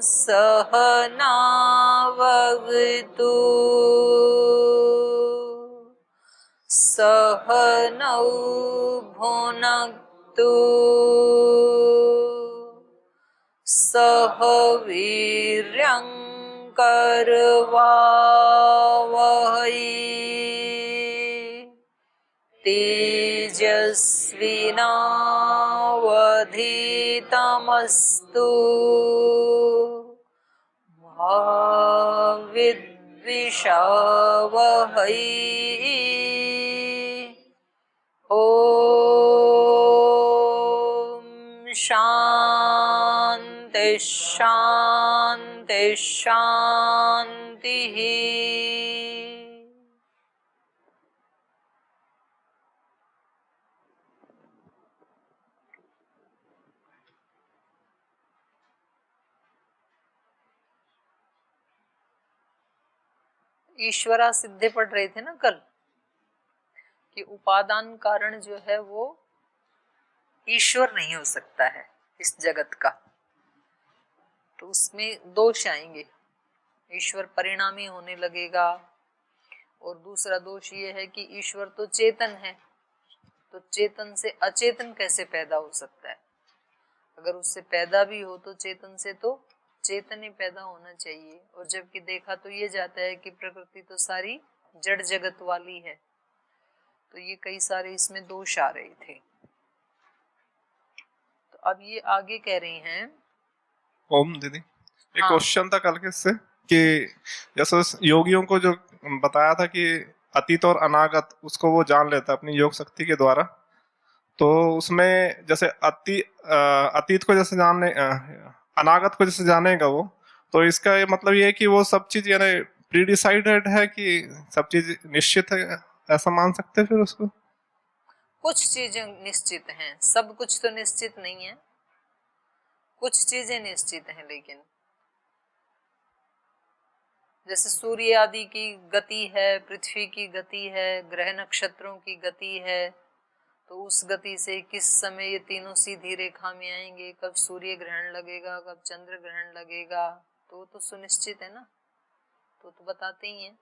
सहनावतु सहनौ भुनक्तु सह वीर्यं करवावहै तेजस्विनावधीतमस्तु मा विद्विषावहै। ओम शांति शांति शांति। ईश्वरा सिद्धे पढ़ रहे थे ना कल कि उपादान कारण जो है वो ईश्वर नहीं हो सकता है इस जगत का, तो उसमें दोष आएंगे। ईश्वर परिणामी होने लगेगा। और दूसरा दोष ये है कि ईश्वर तो चेतन है, तो चेतन से अचेतन कैसे पैदा हो सकता है? अगर उससे पैदा भी हो तो चेतन से तो चेतन ही पैदा होना चाहिए। और जबकि देखा तो ये जाता है कि प्रकृति तो सारी जड़ जगत वाली है, तो ये कई सारे इसमें दोष आ रहे थे। तो अब ये आगे कह रही हैं। ओम दीदी, एक क्वेश्चन था कल के इससे कि जैसे योगियों को जो बताया था कि अतीत और अनागत उसको वो जान लेता है अपनी योग शक्ति के द्वारा, तो उसमें जैसे अतीत को जैसे जानने अनागत को जैसे जानेगा वो, तो इसका ये मतलब ये है कि वो सब चीज यानी प्री डिसाइडेड है कि सब चीज निश्चित है, ऐसा मान सकते हैं फिर उसको? कुछ चीजें निश्चित हैं, सब कुछ तो निश्चित नहीं है, कुछ चीजें निश्चित हैं। लेकिन जैसे सूर्य आदि की गति है, पृथ्वी की गति है, ग्रह नक्षत्रों की गति है, तो उस गति से किस समय ये तीनों सीधी रेखा में आएंगे, कब सूर्य ग्रहण लगेगा, कब चंद्र ग्रहण लगेगा, तो सुनिश्चित है ना, तो बताते ही हैं।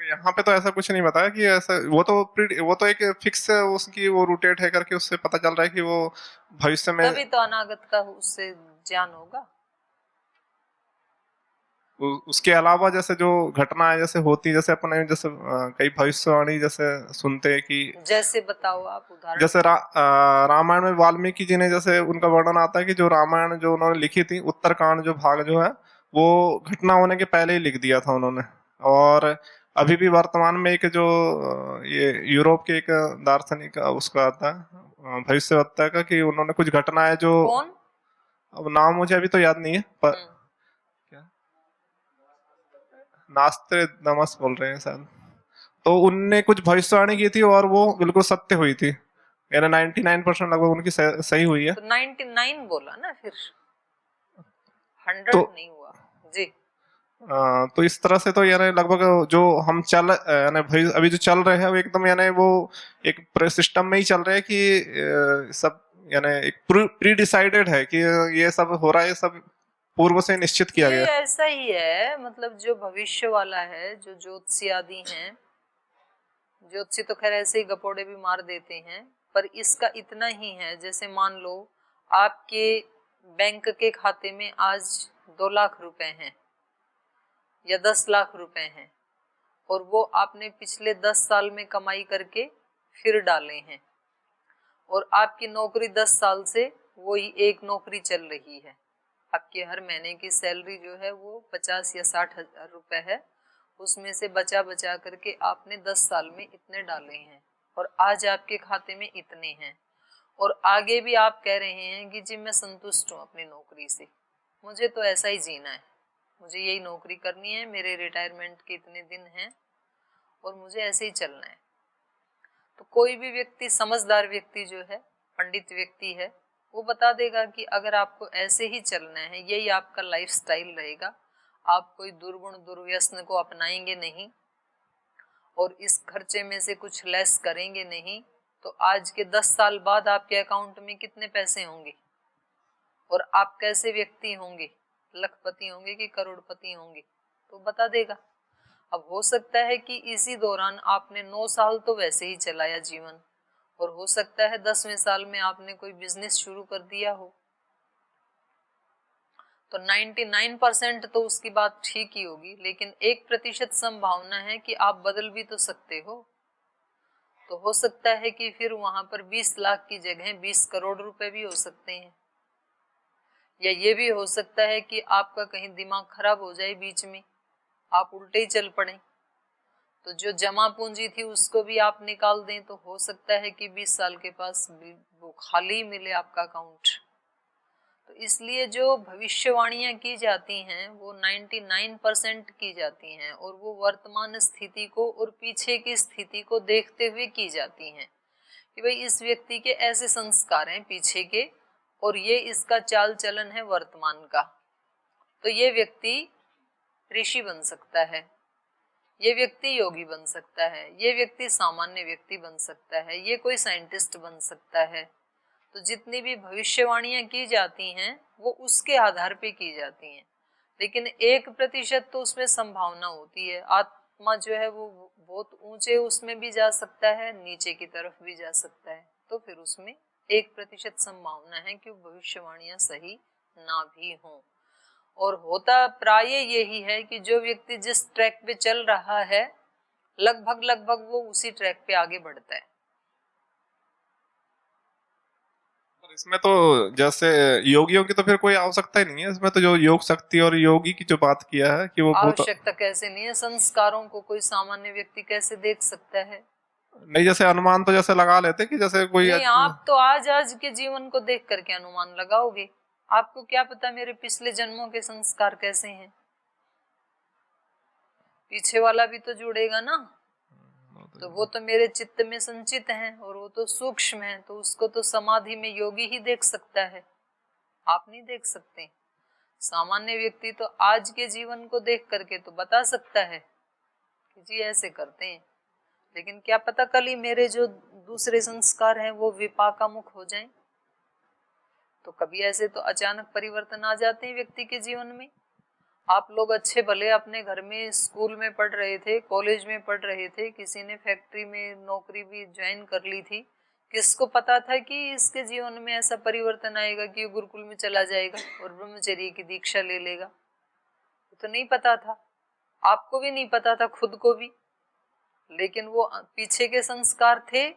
यहाँ पे तो ऐसा कुछ नहीं बताया कि ऐसा, वो तो एक फिक्स उसकी वो रोटेट है करके उससे पता चल रहा है कि वो भविष्य में, तभी तो अनागत का उससे ज्ञान होगा। उसके अलावा जैसे जो घटनाएं जैसे होती, जैसे अपने जैसे कई भविष्यवाणी जैसे सुनते हैं कि जैसे बताओ आप उदाहरण। जैसे रामायण में वाल्मीकि जी ने जैसे उनका वर्णन आता है कि जो रामायण जो उन्होंने लिखी थी, उत्तरकांड जो भाग जो है वो घटना होने के पहले ही लिख दिया था उन्होंने। और अभी भी वर्तमान में एक जो ये यूरोप के एक दार्शनिक उसका आता है भविष्यवक्ता का कि उन्होंने कुछ घटनाएं जो, कौन? अब नाम मुझे अभी तो याद नहीं है, पर क्या नास्त्रेदामस बोल रहे हैं शायद, तो उनने कुछ भविष्यवाणी की थी और वो बिल्कुल सत्य हुई थी, यानी 99% लगभग उनकी सही हुई है। तो 99 बोला ना, फिर 100 तो नहीं हुआ जी। तो इस तरह से तो यानी लगभग जो हम यानी भाई अभी जो चल रहे हैं वो एकदम यानी वो एक सिस्टम में ही चल रहे हैं कि सब यानी एक प्री डिसाइडेड है कि ये सब हो रहा है, ये सब पूर्व से निश्चित किया गया। ये ऐसा ही है, मतलब जो भविष्य वाला है, जो ज्योतिषी आदि हैं, ज्योतिषी तो खैर ऐसे ही गपोड़े भी मार देते हैं, पर इसका इतना ही है, जैसे मान लो आपके बैंक के खाते में आज 2 लाख रुपए हैं या 10 लाख रुपए हैं, और वो आपने पिछले 10 साल में कमाई करके फिर डाले हैं, और आपकी नौकरी 10 साल से वही एक नौकरी चल रही है, आपकी हर महीने की सैलरी जो है वो 50 या 60 हजार रुपए है, उसमें से बचा बचा करके आपने 10 साल में इतने डाले हैं, और आज आपके खाते में इतने हैं, और आगे भी आप कह रहे हैं कि जी मैं संतुष्ट हूँ अपनी नौकरी से, मुझे तो ऐसा ही जीना है, मुझे यही नौकरी करनी है, मेरे रिटायरमेंट के इतने दिन हैं और मुझे ऐसे ही चलना है। तो कोई भी व्यक्ति, समझदार व्यक्ति जो है, पंडित व्यक्ति है, वो बता देगा कि अगर आपको ऐसे ही चलना है, यही आपका लाइफस्टाइल रहेगा, आप कोई दुर्गुण दुर्व्यसन को अपनाएंगे नहीं और इस खर्चे में से कुछ लेस करेंगे नहीं, तो आज के 10 साल बाद आपके अकाउंट में कितने पैसे होंगे और आप कैसे व्यक्ति होंगे, लखपति होंगे कि करोड़पति होंगे, तो बता देगा। अब हो सकता है कि इसी दौरान आपने 9 साल तो वैसे ही चलाया जीवन, और हो सकता है 10वें साल में आपने कोई बिजनेस शुरू कर दिया हो, तो 99% तो उसकी बात ठीक ही होगी, लेकिन 1% संभावना है कि आप बदल भी तो सकते हो। तो हो सकता है कि फिर वहां पर 20 लाख की जगह 20 करोड़ रुपए भी हो सकते हैं, या ये भी हो सकता है कि आपका कहीं दिमाग खराब हो जाए, बीच में आप उल्टे ही चल पड़े, तो जो जमा पूंजी थी उसको भी आप निकाल दें, तो हो सकता है कि 20 साल के पास वो खाली मिले आपका अकाउंट। तो इसलिए जो भविष्यवाणियां की जाती हैं वो 99% की जाती हैं, और वो वर्तमान स्थिति को और पीछे की स्थिति को देखते हुए की जाती हैं कि भाई इस व्यक्ति के ऐसे संस्कार हैं पीछे के, और ये इसका चाल चलन है वर्तमान का, तो ये व्यक्ति ऋषि बन सकता है, ये व्यक्ति योगी बन सकता है, ये व्यक्ति सामान्य व्यक्ति बन सकता है, ये कोई साइंटिस्ट बन सकता है। तो जितनी भी भविष्यवाणियां की जाती हैं वो उसके आधार पे की जाती हैं, लेकिन 1% तो उसमें संभावना होती है। आत्मा जो है वो बहुत ऊंचे उसमें भी जा सकता है, नीचे की तरफ भी जा सकता है, तो फिर उसमें 1% संभावना है कि भविष्यवाणियां सही ना भी हों। और होता प्राय यही है कि जो व्यक्ति जिस ट्रैक पे चल रहा है लगभग वो उसी ट्रैक पे आगे बढ़ता है। इसमें तो जैसे योगियों की तो फिर कोई आवश्यकता ही नहीं है इसमें, तो जो योग शक्ति और योगी की जो बात किया है कि वो बहुत आवश्यकता कैसे नहीं है, संस्कारों को कोई सामान्य व्यक्ति कैसे देख सकता है? नहीं, जैसे अनुमान तो जैसे लगा लेते कि जैसे कोई नहीं, आप तो आज के जीवन को देख करके अनुमान लगाओगे, आपको क्या पता मेरे पिछले जन्मों के संस्कार कैसे हैं? पीछे वाला भी तो जुड़ेगा ना, तो वो तो मेरे चित्त में संचित हैं और वो तो सूक्ष्म है, तो उसको तो समाधि में योगी ही देख सकता है, आप नहीं देख सकते। सामान्य व्यक्ति तो आज के जीवन को देख करके तो बता सकता है कि जी ऐसे करते हैं, लेकिन क्या पता कल ही मेरे जो दूसरे संस्कार हैं वो विपाकामुख हो जाएं। तो कभी ऐसे तो अचानक परिवर्तन आ जाते हैं व्यक्ति के जीवन में। आप लोग अच्छे भले अपने घर में स्कूल में पढ़ रहे थे, कॉलेज में पढ़ रहे थे, किसी ने फैक्ट्री में नौकरी भी ज्वाइन कर ली थी, किसको पता था कि इसके जीवन में ऐसा परिवर्तन आएगा कि गुरुकुल में चला जाएगा और ब्रह्मचर्य की दीक्षा ले लेगा? तो नहीं पता था, आपको भी नहीं पता था, खुद को भी, लेकिन वो पीछे के संस्कार थे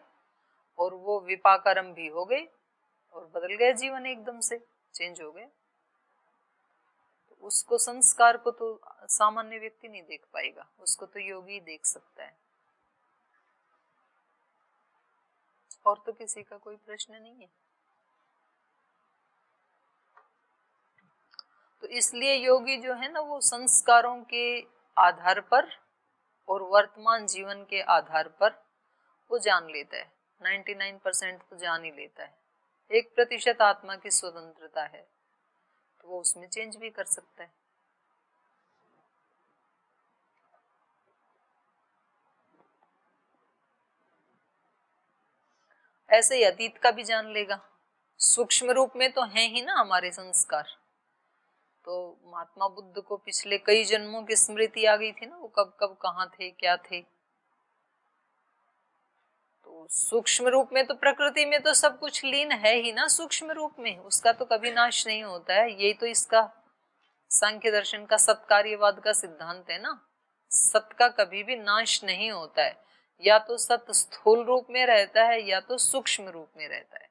और वो विपाकारम भी हो गए और बदल गया जीवन, एकदम से चेंज हो गया। तो उसको संस्कार को तो सामान्य व्यक्ति नहीं देख पाएगा, उसको तो योगी देख सकता है। और तो किसी का कोई प्रश्न नहीं है। तो इसलिए योगी जो है ना वो संस्कारों के आधार पर और वर्तमान जीवन के आधार पर वो जान लेता है। 99% तो जान ही लेता है। 1% आत्मा की स्वतंत्रता है, तो वो उसमें चेंज भी कर सकता है। ऐसे ही अतीत का भी जान लेगा। सूक्ष्म रूप में तो है ही ना हमारे संस्कार। तो महात्मा बुद्ध को पिछले कई जन्मों की स्मृति आ गई थी ना, वो कब कब कहाँ थे, क्या थे। तो सूक्ष्म रूप में तो प्रकृति में तो सब कुछ लीन है ही ना, सूक्ष्म रूप में उसका तो कभी नाश नहीं होता है। यही तो इसका सांख्य दर्शन का सत्कार्यवाद का सिद्धांत है ना, सत का कभी भी नाश नहीं होता है। या तो सत स्थूल रूप में रहता है या तो सूक्ष्म रूप में रहता है।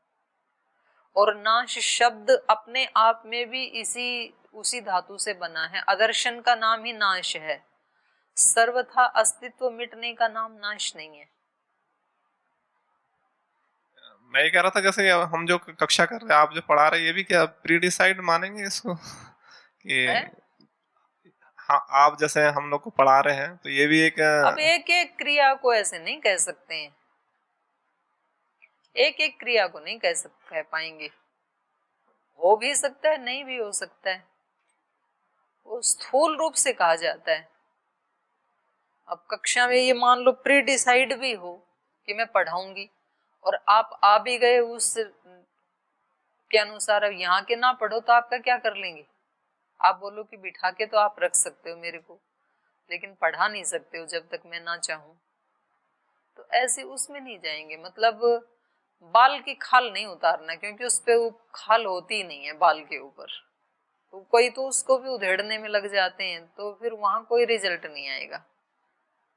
और नाश शब्द अपने आप में भी उसी धातु से बना है। अदर्शन का नाम ही नाश है। सर्वथा अस्तित्व मिटने का नाम नाश नहीं है। मैं ये कह रहा था जैसे हम जो कक्षा कर रहे हैं, आप जो पढ़ा रहे हैं, ये भी क्या प्री डिसाइड मानेंगे इसको कि हाँ, आप जैसे हम लोग को पढ़ा रहे हैं तो ये भी एक अब एक एक क्रिया को ऐसे नहीं कह सकते हैं, एक एक क्रिया को नहीं कह पाएंगे। हो भी सकता है, नहीं भी हो सकता है, वो स्थूल रूप से कहा जाता है। अब कक्षा में ये मान लो प्री डिसाइड भी हो कि मैं पढ़ाऊंगी और आप आ भी गए उस के अनुसार अब यहाँ के ना पढ़ो तो आपका क्या कर लेंगे? आप बोलो कि बिठा के तो आप रख सकते हो मेरे को, लेकिन पढ़ा नहीं सकते हो जब तक मैं ना चाहूं। तो ऐसे उसमें नहीं जाएंगे। मतलब बाल की खाल नहीं उतारना, क्योंकि उस पे वो खाल होती ही नहीं है बाल के ऊपर, तो कोई तो उसको भी उधेड़ने में लग जाते हैं, तो फिर वहां कोई रिजल्ट नहीं आएगा।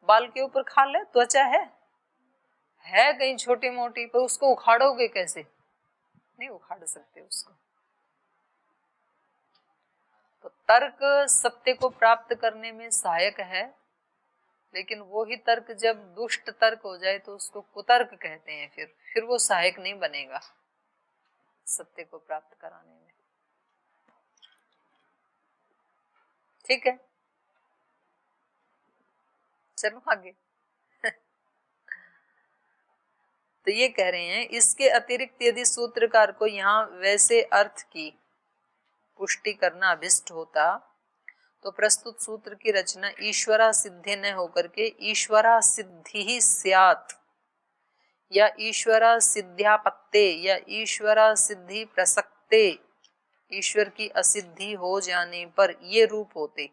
बाल के ऊपर खाल है, त्वचा है कहीं छोटी मोटी, पर उसको उखाड़ोगे कैसे? नहीं उखाड़ सकते उसको। तो तर्क सत्य को प्राप्त करने में सहायक है, लेकिन वो ही तर्क जब दुष्ट तर्क हो जाए तो उसको कुतर्क कहते हैं। फिर वो सहायक नहीं बनेगा सत्य को प्राप्त कराने में। ठीक है, चलो आगे। तो ये कह रहे हैं, इसके अतिरिक्त यदि सूत्रकार को यहाँ वैसे अर्थ की पुष्टि करना अभिष्ट होता तो प्रस्तुत सूत्र की रचना ईश्वरा सिद्धि न होकर के ईश्वरा सिद्धि ही स्यात्, या ईश्वरा सिद्ध्यापत्ते, या ईश्वरा सिद्धि प्रसक्ते, ईश्वर की असिद्धि हो जाने पर ये रूप होते।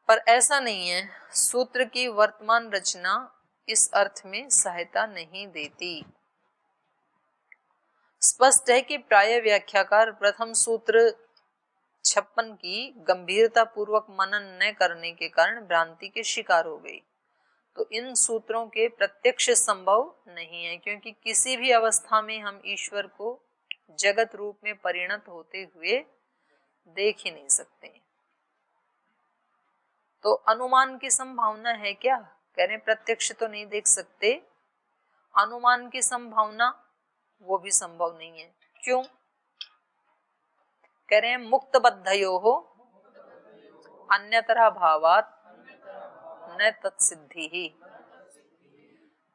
पर ऐसा नहीं है। सूत्र की वर्तमान रचना इस अर्थ में सहायता नहीं देती। स्पष्ट है कि प्राय व्याख्याकार प्रथम सूत्र 56 की गंभीरता पूर्वक मनन न करने के कारण भ्रांति के शिकार हो गई। तो इन सूत्रों के प्रत्यक्ष संभव नहीं है, क्योंकि किसी भी अवस्था में हम ईश्वर को जगत रूप में परिणत होते हुए देख ही नहीं सकते। तो अनुमान की संभावना है क्या? कह रहे प्रत्यक्ष तो नहीं देख सकते, अनुमान की संभावना वो भी संभव नहीं है। क्यों? कह रहे हैं मुक्त बद्धयोः अन्यतरा भावात् न तत्सिद्धि ही।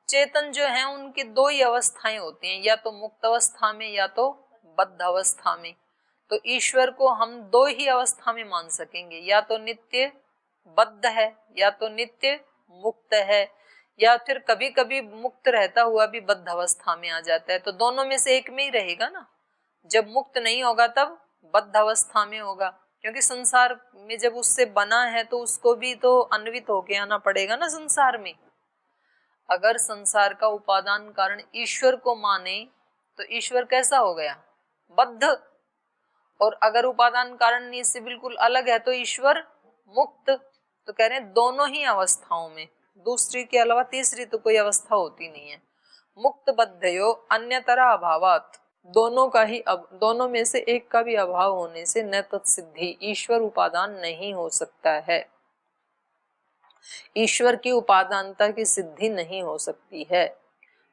चेतन जो है उनकी दो ही अवस्थाएं होती हैं, या तो मुक्त अवस्था में या तो बद्ध अवस्था में। तो ईश्वर को हम दो ही अवस्था में मान सकेंगे, या तो नित्य बद्ध है या तो नित्य मुक्त है, या फिर कभी कभी मुक्त रहता हुआ भी बद्ध अवस्था में आ जाता है। तो दोनों में से एक में ही रहेगा ना। जब मुक्त नहीं होगा तब बद्ध अवस्था में होगा, क्योंकि संसार में जब उससे बना है तो उसको भी तो अन्वित होके आना पड़ेगा ना संसार में। अगर संसार का उपादान कारण ईश्वर को माने तो ईश्वर कैसा हो गया? बद्ध। और अगर उपादान कारण इससे बिल्कुल अलग है तो ईश्वर मुक्त। तो कह रहे हैं दोनों ही अवस्थाओं में, दूसरी के अलावा तीसरी तो कोई अवस्था होती नहीं है। मुक्त बद्धयो अन्यतरा अभावात्, दोनों में से एक का भी अभाव होने से न तत्सिद्धि, ईश्वर उपादान नहीं हो सकता है। ईश्वर की उपादानता की सिद्धि नहीं हो सकती है।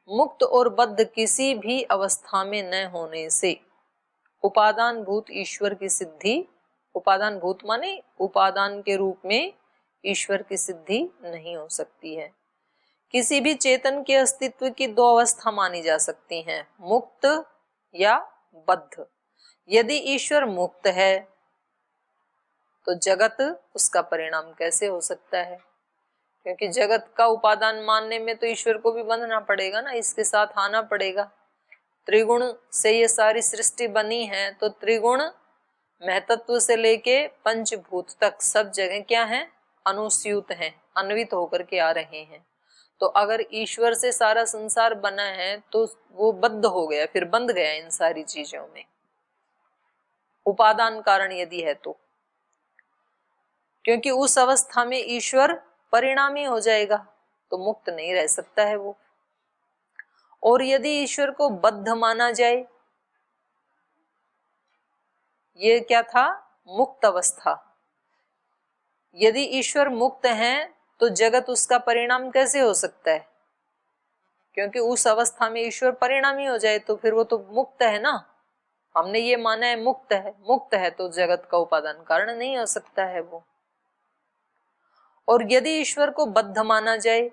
मुक्त और बद्ध किसी भी अवस्था में न होने से उपादान भूत ईश्वर की सिद्धि, उपादान भूत माने उपादान के रूप में ईश्वर की सिद्धि नहीं हो सकती है। किसी भी चेतन के अस्तित्व की दो अवस्था मानी जा सकती हैं, मुक्त या बद्ध। यदि ईश्वर मुक्त है तो जगत उसका परिणाम कैसे हो सकता है? क्योंकि जगत का उपादान मानने में तो ईश्वर को भी बंधना पड़ेगा ना, इसके साथ आना पड़ेगा। त्रिगुण से ये सारी सृष्टि बनी है, तो त्रिगुण महतत्व से लेके पंचभूत तक सब जगह क्या है? अनुस्यूत हैं, अन्वित होकर के आ रहे हैं। तो अगर ईश्वर से सारा संसार बना है तो वो बद्ध हो गया, फिर बंध गया इन सारी चीजों में, उपादान कारण यदि है तो। क्योंकि उस अवस्था में ईश्वर परिणामी हो जाएगा, तो मुक्त नहीं रह सकता है वो। और यदि ईश्वर को बद्ध माना जाए, ये क्या था? मुक्त अवस्था। यदि ईश्वर मुक्त है तो जगत उसका परिणाम कैसे हो सकता है? क्योंकि उस अवस्था में ईश्वर परिणामी हो जाए तो फिर वो तो मुक्त है ना। हमने ये माना है मुक्त है, मुक्त है तो जगत का उपादान कारण नहीं हो सकता है वो। और यदि ईश्वर को बद्ध माना जाए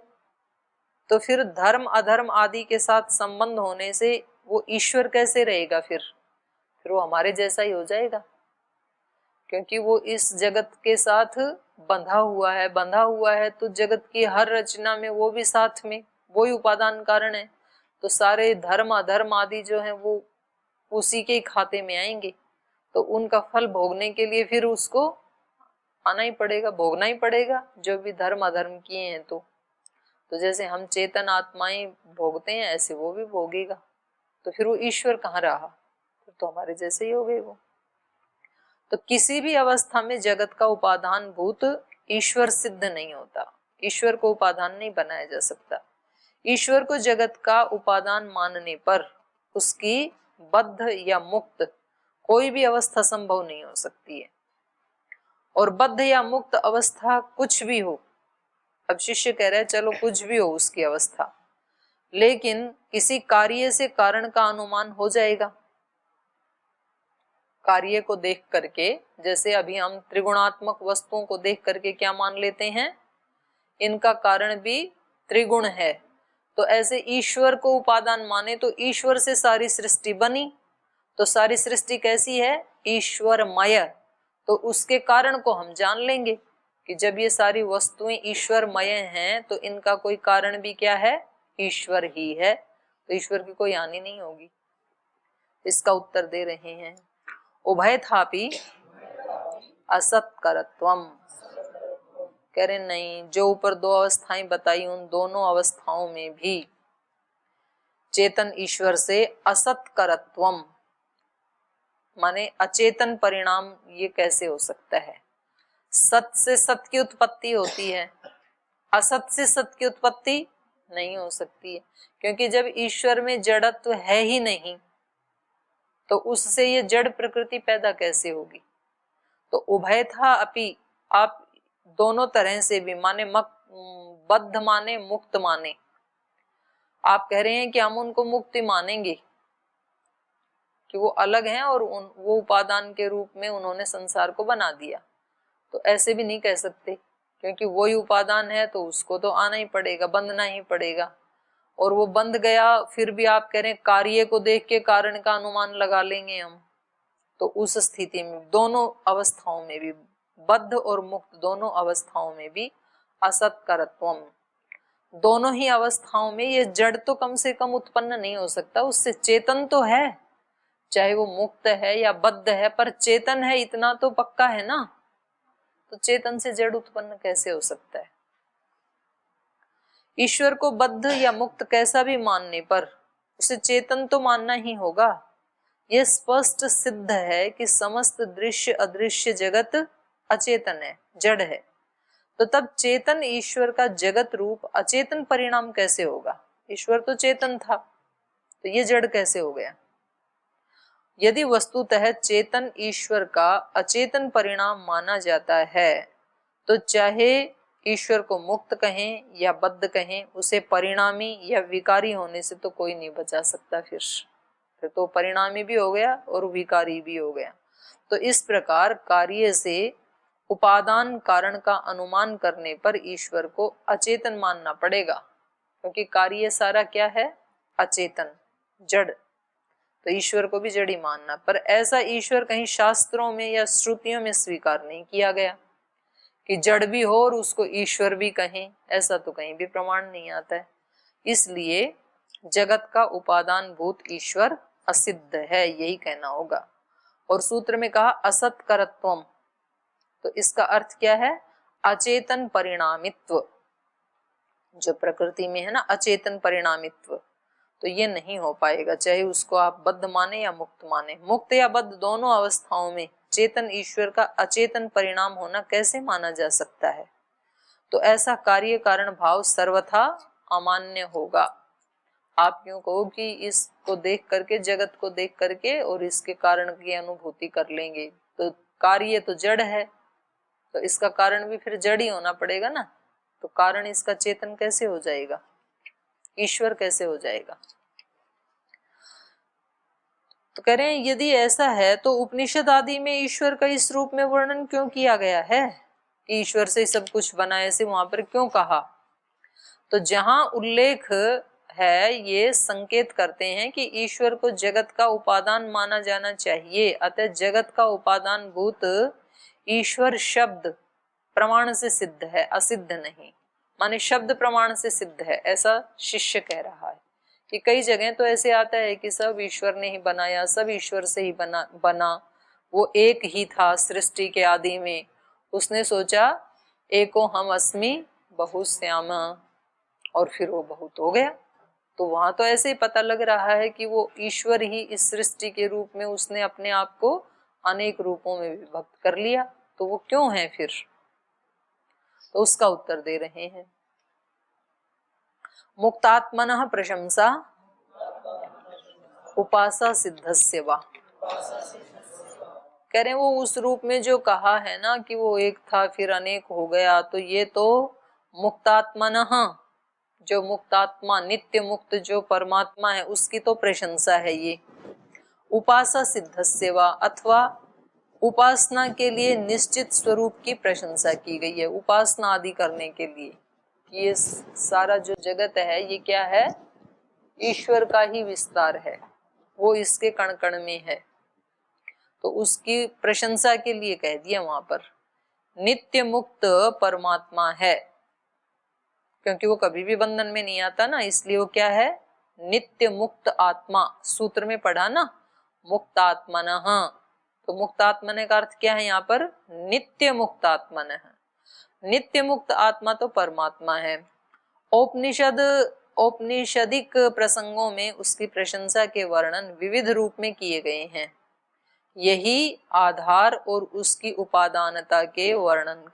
तो फिर धर्म अधर्म आदि के साथ संबंध होने से वो ईश्वर कैसे रहेगा? फिर वो हमारे जैसा ही हो जाएगा, क्योंकि वो इस जगत के साथ बंधा हुआ है तो जगत की हर रचना में वो भी साथ में, वो ही उपादान कारण है। तो सारे धर्म अधर्म आदि जो है वो उसी के खाते में आएंगे, तो उनका फल भोगने के लिए फिर उसको आना ही पड़ेगा, भोगना ही पड़ेगा, जो भी धर्म अधर्म किए हैं। तो जैसे हम चेतन आत्माएं भोगते हैं, ऐसे वो भी भोगेगा। तो फिर वो ईश्वर कहाँ रहा, तो हमारे जैसे ही हो गए वो। तो किसी भी अवस्था में जगत का उपादान भूत ईश्वर सिद्ध नहीं होता, ईश्वर को उपादान नहीं बनाया जा सकता। ईश्वर को जगत का उपादान मानने पर उसकी बद्ध या मुक्त कोई भी अवस्था संभव नहीं हो सकती है। और बद्ध या मुक्त अवस्था कुछ भी हो, अब शिष्य कह रहे हैं चलो कुछ भी हो उसकी अवस्था, लेकिन किसी कार्य से कारण का अनुमान हो जाएगा। कार्य को देख करके, जैसे अभी हम त्रिगुणात्मक वस्तुओं को देख करके क्या मान लेते हैं, इनका कारण भी त्रिगुण है। तो ऐसे ईश्वर को उपादान माने तो ईश्वर से सारी सृष्टि बनी, तो सारी सृष्टि कैसी है, ईश्वरमय। तो उसके कारण को हम जान लेंगे कि जब ये सारी वस्तुएं ईश्वरमय हैं तो इनका कोई कारण भी क्या है, ईश्वर ही है। तो ईश्वर की कोई हानि नहीं होगी। इसका उत्तर दे रहे हैं, उभयथापि असत्करत्वम। कह रहे नहीं, जो ऊपर दो अवस्थाएं बताई उन दोनों अवस्थाओं में भी चेतन ईश्वर से असत्करत्वम माने अचेतन परिणाम ये कैसे हो सकता है। सत से सत की उत्पत्ति होती है, असत से सत की उत्पत्ति नहीं हो सकती है, क्योंकि जब ईश्वर में जड़त्व है ही नहीं तो उससे ये जड़ प्रकृति पैदा कैसे होगी। तो उभय था अपि, आप दोनों तरह से भी माने, बद्ध माने मुक्त माने। आप कह रहे हैं कि हम उनको मुक्ति मानेंगे कि वो अलग हैं और वो उपादान के रूप में उन्होंने संसार को बना दिया, तो ऐसे भी नहीं कह सकते, क्योंकि वही उपादान है तो उसको तो आना ही पड़ेगा, बंधना ही पड़ेगा। और वो बंध गया, फिर भी आप कह रहे हैं कार्य को देख के कारण का अनुमान लगा लेंगे हम, तो उस स्थिति में दोनों अवस्थाओं में भी, बद्ध और मुक्त दोनों अवस्थाओं में भी असत्करत्वम, दोनों ही अवस्थाओं में ये जड़ तो कम से कम उत्पन्न नहीं हो सकता, उससे चेतन तो है, चाहे वो मुक्त है या बद्ध है, पर चेतन है इतना तो पक्का है ना। तो चेतन से जड़ उत्पन्न कैसे हो सकता है। ईश्वर को बद्ध या मुक्त कैसा भी मानने पर उसे चेतन तो मानना ही होगा। यह स्पष्ट सिद्ध है कि समस्त दृश्य अदृश्य जगत अचेतन है, जड़ है। तो तब चेतन ईश्वर का जगत रूप अचेतन परिणाम कैसे होगा। ईश्वर तो चेतन था, तो ये जड़ कैसे हो गया। यदि वस्तुतः चेतन ईश्वर का अचेतन परिणाम माना जाता है तो चाहे ईश्वर को मुक्त कहें या बद्ध कहें, उसे परिणामी या विकारी होने से तो कोई नहीं बचा सकता। फिर तो परिणामी भी हो गया और विकारी भी हो गया। तो इस प्रकार कार्य से उपादान कारण का अनुमान करने पर ईश्वर को अचेतन मानना पड़ेगा, क्योंकि कार्य सारा क्या है, अचेतन, जड़। तो ईश्वर को भी जड़ ही मानना, पर ऐसा ईश्वर कहीं शास्त्रों में या श्रुतियों में स्वीकार नहीं किया गया कि जड़ भी हो और उसको ईश्वर भी कहें, ऐसा तो कहीं भी प्रमाण नहीं आता है। इसलिए जगत का उपादान भूत ईश्वर असिद्ध है, यही कहना होगा। और सूत्र में कहा असत्करत्वम, तो इसका अर्थ क्या है, अचेतन परिणामित्व। जो प्रकृति में है ना अचेतन परिणामित्व, तो ये नहीं हो पाएगा, चाहे उसको आप बद्ध माने या मुक्त माने। मुक्त या बद्ध दोनों अवस्थाओं में चेतन ईश्वर का अचेतन परिणाम होना कैसे माना जा सकता है। तो ऐसा कार्य कारण भाव सर्वथा अमान्य होगा। आप यूं कहो कि इसको देख करके, जगत को देख करके और इसके कारण की अनुभूति कर लेंगे, तो कार्य तो जड़ है, तो इसका कारण भी फिर जड़ ही होना पड़ेगा ना। तो कारण इसका चेतन कैसे हो जाएगा, ईश्वर कैसे हो जाएगा। तो कह रहे हैं यदि ऐसा है तो उपनिषद आदि में ईश्वर का इस रूप में वर्णन क्यों किया गया है कि ईश्वर से सब कुछ बना, ऐसे वहां पर क्यों कहा। तो जहां उल्लेख है ये संकेत करते हैं कि ईश्वर को जगत का उपादान माना जाना चाहिए, अतः जगत का उपादान भूत ईश्वर शब्द प्रमाण से सिद्ध है, असिद्ध नहीं। माने शब्द प्रमाण से सिद्ध है, ऐसा शिष्य कह रहा है कि कई जगह तो ऐसे आता है कि सब ईश्वर ने ही बनाया, सब ईश्वर से ही बना, वो एक ही था सृष्टि के आदि में, उसने सोचा एको हम अस्मि बहुश्यामा, और फिर वो बहुत हो गया। तो वहां तो ऐसे ही पता लग रहा है कि वो ईश्वर ही इस सृष्टि के रूप में उसने अपने आप को अनेक रूपों में विभक्त कर लिया, तो वो क्यों है फिर? तो उसका उत्तर दे रहे हैं। मुक्तात्मनः प्रशंसा उपासा सिद्धस्य वा। कह रहे वो उस रूप में जो कहा है ना कि वो एक था फिर अनेक हो गया, तो ये तो मुक्तात्मनः, जो मुक्तात्मा नित्य मुक्त जो परमात्मा है उसकी तो प्रशंसा है ये। उपासा सिद्धस्य वा, अथवा उपासना के लिए निश्चित स्वरूप की प्रशंसा की गई है, उपासना आदि करने के लिए कि ये सारा जो जगत है ये क्या है? ईश्वर का ही विस्तार है, वो इसके कण कण में है, तो उसकी प्रशंसा के लिए कह दिया वहां पर। नित्य मुक्त परमात्मा है, क्योंकि वो कभी भी बंधन में नहीं आता ना, इसलिए वो क्या है? नित्य मुक्त आत्मा। सूत्र में पढ़ा ना, मुक्तात्मनः, तो मुक्तात्मने का अर्थ क्या है यहाँ पर? नित्य मुक्तात्मनः। नित्य मुक्त आत्मा तो परमात्मा है। औपनिषदिक प्रसंगों में उसकी प्रशंसा के वर्णन विविध रूप में किए गए हैं। यही आधार और उसकी उपादानता के वर्णनों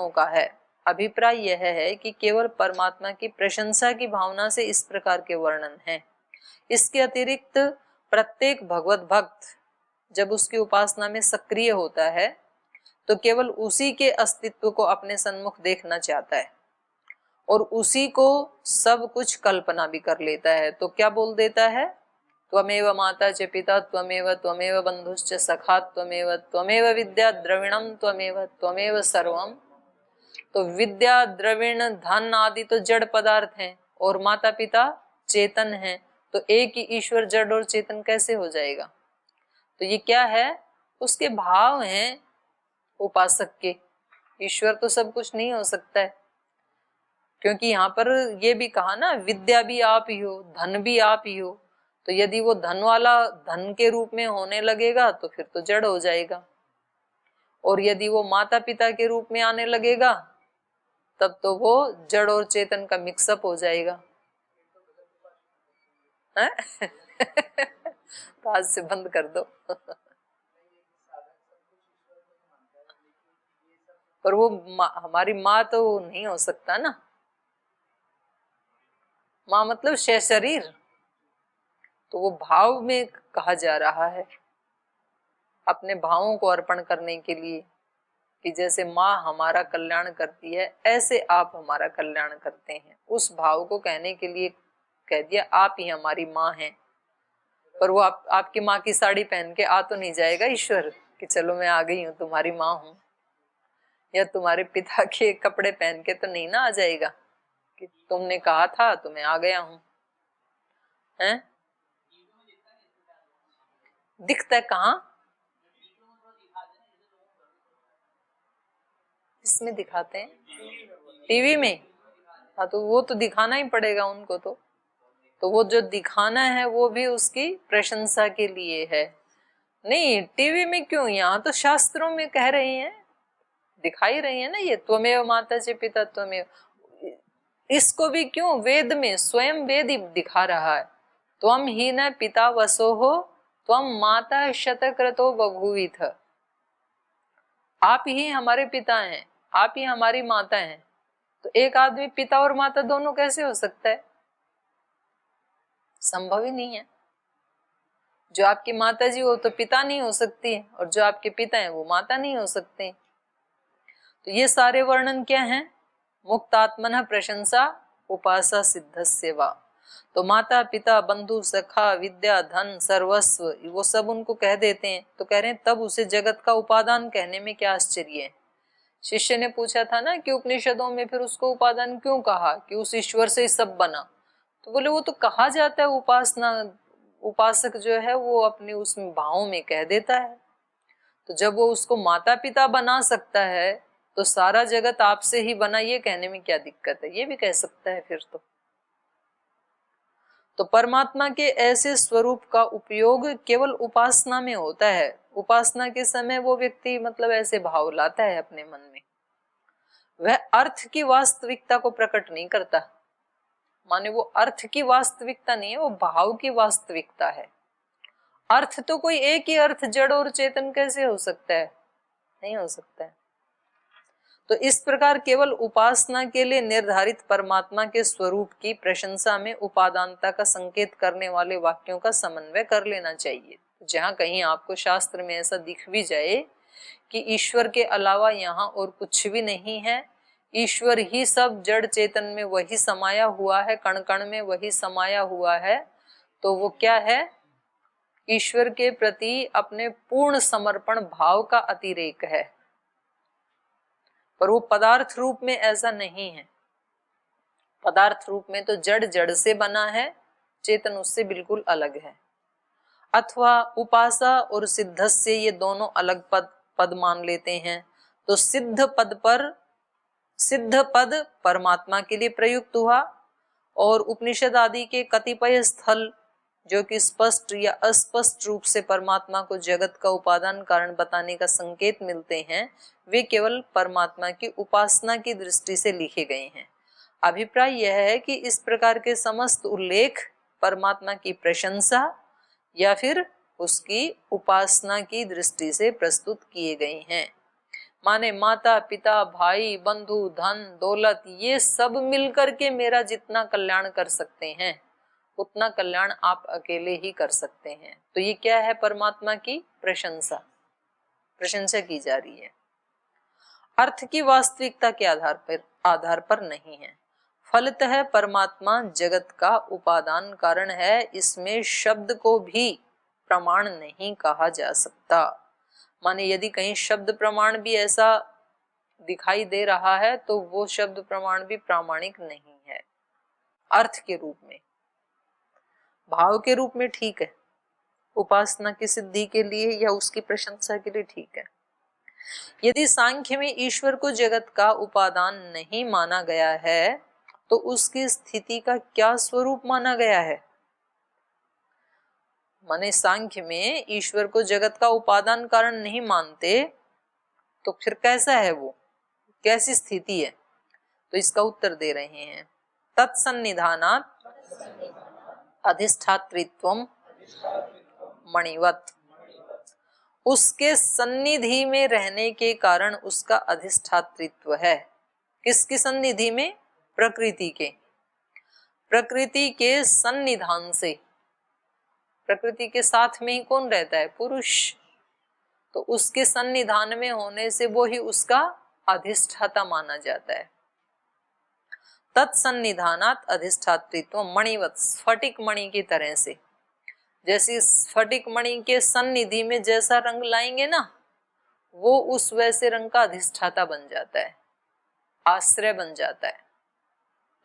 का है। अभिप्राय यह है कि केवल परमात्मा की प्रशंसा की भावना से इस प्रकार के वर्णन हैं। इसके अतिरिक्त प्रत्येक भगवत भक्त जब उसकी उपासना में सक्रिय होता है तो केवल उसी के अस्तित्व को अपने सन्मुख देखना चाहता है और उसी को सब कुछ कल्पना भी कर लेता है। तो क्या बोल देता है? त्वमेव माता च पिता त्वमेव बंधुश्च सखा त्वमेव विद्या द्रविणम त्वमेव सर्वम। तो विद्या द्रविण धन आदि तो जड़ पदार्थ हैं और माता पिता चेतन हैं, तो एक ही ईश्वर जड़ और चेतन कैसे हो जाएगा? तो ये क्या है? उसके भाव हैं उपासक के। ईश्वर तो सब कुछ नहीं हो सकता है, क्योंकि यहाँ पर ये भी कहा ना, विद्या भी आप ही हो, धन भी आप ही हो, तो यदि वो धन वाला धन के रूप में होने लगेगा तो फिर तो जड़ हो जाएगा, और यदि वो माता पिता के रूप में आने लगेगा तब तो वो जड़ और चेतन का मिक्सअप हो जाएगा। तो आज से बंद कर दो। पर वो हमारी माँ तो नहीं हो सकता ना, माँ मतलब शरीर, तो वो भाव में कहा जा रहा है अपने भावों को अर्पण करने के लिए कि जैसे माँ हमारा कल्याण करती है ऐसे आप हमारा कल्याण करते हैं, उस भाव को कहने के लिए कह दिया आप ही हमारी माँ हैं। पर वो आपकी माँ की साड़ी पहन के आ तो नहीं जाएगा ईश्वर कि चलो मैं आ गई हूँ, तुम्हारी माँ हूँ, या तुम्हारे पिता के कपड़े पहन के तो नहीं ना आ जाएगा कि तुमने कहा था तो मैं आ गया हूँ। हैं? दिखता है कहाँ? इसमें दिखाते हैं टीवी में। हाँ, तो वो तो दिखाना ही पड़ेगा उनको, तो वो जो दिखाना है वो भी उसकी प्रशंसा के लिए है। नहीं, टीवी में क्यों, यहाँ तो शास्त्रों में कह रहे हैं, दिखाई रही है ना ये त्वमेव माता च पिता त्वमेव। इसको भी क्यों, वेद में स्वयं वेद ही दिखा रहा है, त्वम ही न पिता वसोहो त्वम माता शतक्रतो बभूविथ। आप ही हमारे पिता हैं, आप ही हमारी माता हैं, तो एक आदमी पिता और माता दोनों कैसे हो सकता है? संभव ही नहीं है। जो आपकी माता जी वो तो पिता नहीं हो सकती है, और जो आपके पिता हैं वो माता नहीं हो सकते। तो ये सारे वर्णन क्या हैं? मुक्तात्मनः प्रशंसा उपासा सिद्धस्य वा। तो माता पिता बंधु सखा विद्या धन सर्वस्व वो सब उनको कह देते हैं, तो कह रहे हैं तब उसे जगत का उपादान कहने में क्या आश्चर्य है। शिष्य ने पूछा था ना कि उपनिषदों में फिर उसको उपादान क्यों कहा कि उस ईश्वर से सब बना, तो बोले वो तो कहा जाता है, उपासना उपासक जो है वो अपने उस भाव में कह देता है, तो जब वो उसको माता पिता बना सकता है तो सारा जगत आपसे ही बना, ये कहने में क्या दिक्कत है? ये भी कह सकता है फिर तो। तो परमात्मा के ऐसे स्वरूप का उपयोग केवल उपासना में होता है। उपासना के समय वो व्यक्ति मतलब ऐसे भाव लाता है अपने मन में, वह अर्थ की वास्तविकता को प्रकट नहीं करता। माने वो अर्थ की वास्तविकता नहीं है, वो भाव की वास्तविकता है। अर्थ तो कोई एक ही अर्थ जड़ और चेतन कैसे हो सकता है, नहीं हो सकता है। तो इस प्रकार केवल उपासना के लिए निर्धारित परमात्मा के स्वरूप की प्रशंसा में उपादानता का संकेत करने वाले वाक्यों का समन्वय कर लेना चाहिए। जहां कहीं आपको शास्त्र में ऐसा दिख भी जाए कि ईश्वर के अलावा यहाँ और कुछ भी नहीं है, ईश्वर ही सब जड़ चेतन में वही समाया हुआ है, कण कण में वही समाया हुआ है, तो वो क्या है, ईश्वर के प्रति अपने पूर्ण समर्पण भाव का अतिरेक है। पर वो पदार्थ रूप में ऐसा नहीं है। पदार्थ रूप में तो जड़ जड़ से बना है, चेतन उससे बिल्कुल अलग है। अथवा उपासा और सिद्धस्य ये दोनों अलग पद मान लेते हैं, तो सिद्ध पद परमात्मा के लिए प्रयुक्त हुआ, और उपनिषद आदि के कतिपय स्थल जो कि स्पष्ट या अस्पष्ट रूप से परमात्मा को जगत का उपादान कारण बताने का संकेत मिलते हैं, वे केवल परमात्मा की उपासना की दृष्टि से लिखे गए हैं। अभिप्राय यह है कि इस प्रकार के समस्त उल्लेख परमात्मा की प्रशंसा या फिर उसकी उपासना की दृष्टि से प्रस्तुत किए गए हैं। माने माता पिता भाई बंधु धन दौलत ये सब मिलकर के मेरा जितना कल्याण कर सकते हैं उतना कल्याण आप अकेले ही कर सकते हैं। तो ये क्या है, परमात्मा की प्रशंसा की जा रही है, अर्थ की वास्तविकता के आधार पर नहीं है। फलतः परमात्मा जगत का उपादान कारण है, इसमें शब्द को भी प्रमाण नहीं कहा जा सकता। माने यदि कहीं शब्द प्रमाण भी ऐसा दिखाई दे रहा है तो वो शब्द प्रमाण भी प्रामाणिक नहीं है। अर्थ के रूप में, भाव के रूप में ठीक है, उपासना की सिद्धि के लिए या उसकी प्रशंसा के लिए ठीक है। यदि सांख्य में ईश्वर को जगत का उपादान नहीं माना गया है तो उसकी स्थिति का क्या स्वरूप माना गया है। माने सांख्य में ईश्वर को जगत का उपादान कारण नहीं मानते तो फिर कैसा है, वो कैसी स्थिति है। तो इसका उत्तर दे रहे हैं, तत्सन्निधानात् अधिष्ठातृत्वम मणिवत, उसके सन्निधि में रहने के कारण उसका अधिष्ठातृत्व है। किसकी सन्निधि में, प्रकृति के सन्निधान से। प्रकृति के साथ में ही कौन रहता है, पुरुष, तो उसके सन्निधान में होने से वो ही उसका अधिष्ठाता माना जाता है। तत्सन्निधानात् अधिष्ठातृत्व मणिवत, स्फटिक मणि की तरह से। जैसे स्फटिक मणि के सन्निधि में जैसा रंग लाएंगे ना, वो उस वैसे रंग का अधिष्ठाता बन जाता है, आश्रय बन जाता है।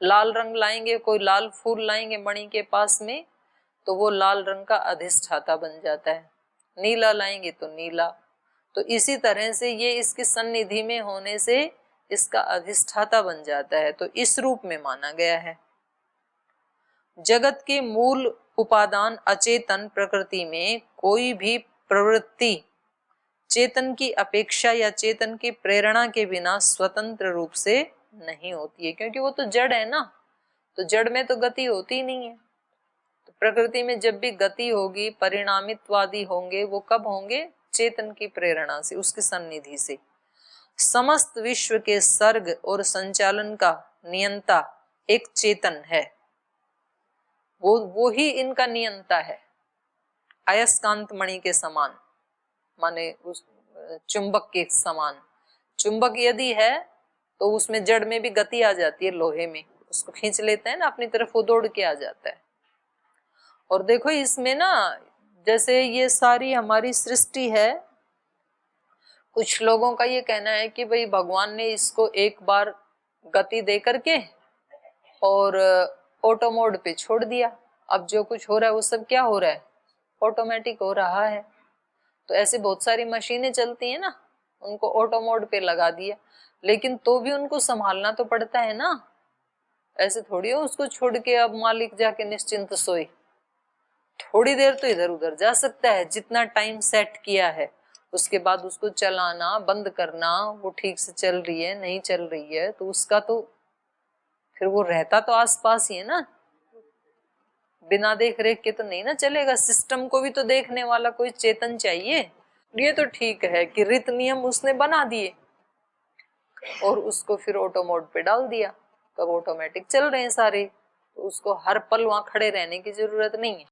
लाल रंग लाएंगे, कोई लाल फूल लाएंगे मणि के पास में, तो वो लाल रंग का अधिष्ठाता बन जाता है। नीला लाएंगे तो नीला। तो इसी तरह से ये इसकी सन्निधि में होने से इसका अधिष्ठाता बन जाता है। तो इस रूप में माना गया है। जगत के मूल उपादान अचेतन प्रकृति में कोई भी प्रवृत्ति चेतन की अपेक्षा या चेतन की प्रेरणा के बिना स्वतंत्र रूप से नहीं होती है, क्योंकि वो तो जड़ है ना, तो जड़ में तो गति होती नहीं है। तो प्रकृति में जब भी गति होगी, परिणामित्वादी होंगे, वो कब होंगे, चेतन की प्रेरणा से, उसकी सन्निधि से। समस्त विश्व के सर्ग और संचालन का नियंता एक चेतन है, वो ही इनका नियंता है। अयस्कांत मणि के समान, माने उस चुंबक के समान। चुंबक यदि है तो उसमें जड़ में भी गति आ जाती है, लोहे में उसको खींच लेते हैं ना अपनी तरफ, वो दौड़ के आ जाता है। और देखो इसमें ना, जैसे ये सारी हमारी सृष्टि है, कुछ लोगों का ये कहना है कि भाई भगवान ने इसको एक बार गति दे करके और ऑटो मोड पे छोड़ दिया, अब जो कुछ हो रहा है वो सब क्या हो रहा है, ऑटोमेटिक हो रहा है। तो ऐसे बहुत सारी मशीनें चलती हैं ना, उनको ऑटो मोड पे लगा दिया, लेकिन तो भी उनको संभालना तो पड़ता है ना। ऐसे थोड़ी हो उसको छोड़ के अब मालिक जाके निश्चिंत सोए। थोड़ी देर तो इधर उधर जा सकता है, जितना टाइम सेट किया है, उसके बाद उसको चलाना बंद करना, वो ठीक से चल रही है नहीं चल रही है, तो उसका तो फिर वो रहता तो आसपास ही है ना, बिना देख रेख के तो नहीं ना चलेगा। सिस्टम को भी तो देखने वाला कोई चेतन चाहिए। ये तो ठीक है कि रीत नियम उसने बना दिए और उसको फिर ऑटो मोड पे डाल दिया, तब ऑटोमेटिक चल रहे हैं सारे, तो उसको हर पल वहां खड़े रहने की जरूरत नहीं है।